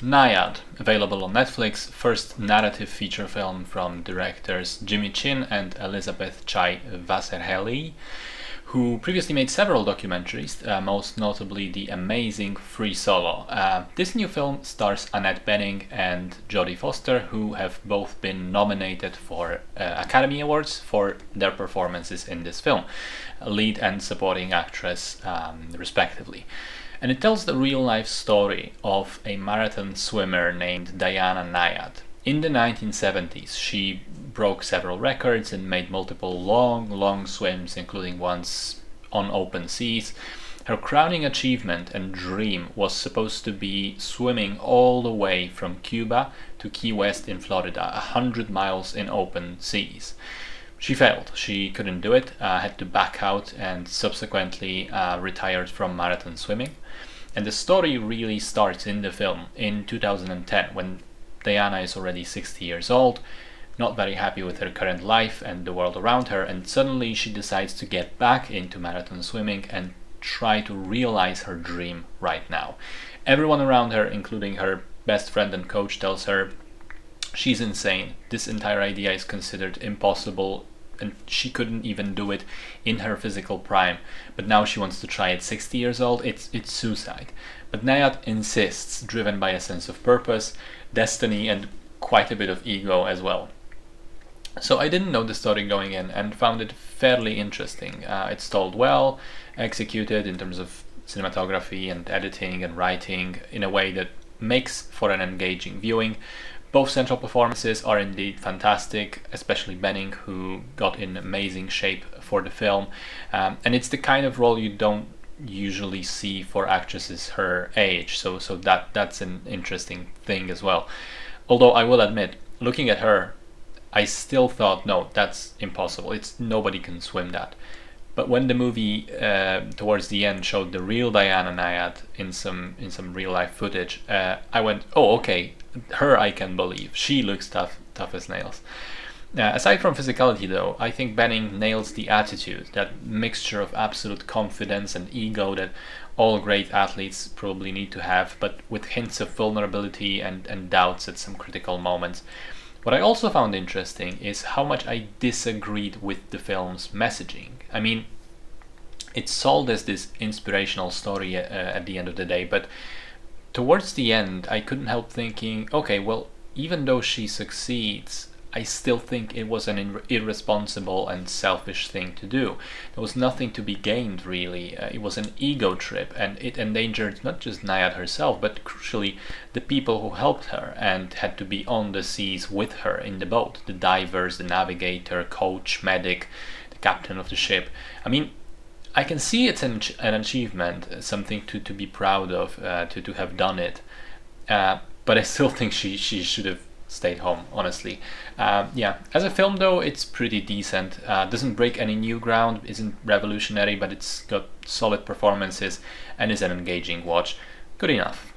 Nyad, available on Netflix, first narrative feature film from directors Jimmy Chin and Elizabeth Chai Vasarhelyi, who previously made several documentaries, most notably the amazing Free Solo. This new film stars Annette Bening and Jodie Foster, who have both been nominated for Academy Awards for their performances in this film, lead and supporting actress respectively. And it tells the real-life story of a marathon swimmer named Diana Nyad. In the 1970s, she broke several records and made multiple long swims, including ones on open seas. Her crowning achievement and dream was supposed to be swimming all the way from Cuba to Key West in Florida, 100 miles in open seas. She failed. She couldn't do it, had to back out, and subsequently retired from marathon swimming. And the story really starts in the film in 2010, when Diana is already 60 years old, not very happy with her current life and the world around her, and suddenly she decides to get back into marathon swimming and try to realize her dream right now. Everyone around her, including her best friend and coach, tells her she's insane. This entire idea is considered impossible and she couldn't even do it in her physical prime. But now she wants to try at 60 years old. It's suicide. But Nyad insists, driven by a sense of purpose, destiny, and quite a bit of ego as well. So I didn't know the story going in and found it fairly interesting. It's told well, executed in terms of cinematography and editing and writing in a way that makes for an engaging viewing. Both central performances are indeed fantastic, especially Bening, who got in amazing shape for the film. And it's the kind of role you don't usually see for actresses her age, so that's an interesting thing as well. Although I will admit, looking at her, I still thought, no, that's impossible. Nobody can swim that. But when the movie towards the end showed the real Diana Nyad in some real life footage, I went, oh, okay, her I can believe. She looks tough as nails. Aside from physicality, though, I think Bening nails the attitude, that mixture of absolute confidence and ego that all great athletes probably need to have, but with hints of vulnerability and doubts at some critical moments. What I also found interesting is how much I disagreed with the film's messaging. I mean, it's sold as this inspirational story at the end of the day, but towards the end I couldn't help thinking, okay, well, even though she succeeds, I still think it was an irresponsible and selfish thing to do. There was nothing to be gained, really. It was an ego trip, and it endangered not just Nyad herself, but crucially the people who helped her and had to be on the seas with her in the boat. The divers, the navigator, coach, medic, the captain of the ship. I mean, I can see it's an achievement, something to be proud of, to have done it. But I still think she should have stayed home, honestly. Yeah, as a film though, it's pretty decent. Doesn't break any new ground, isn't revolutionary, but it's got solid performances and is an engaging watch. Good enough.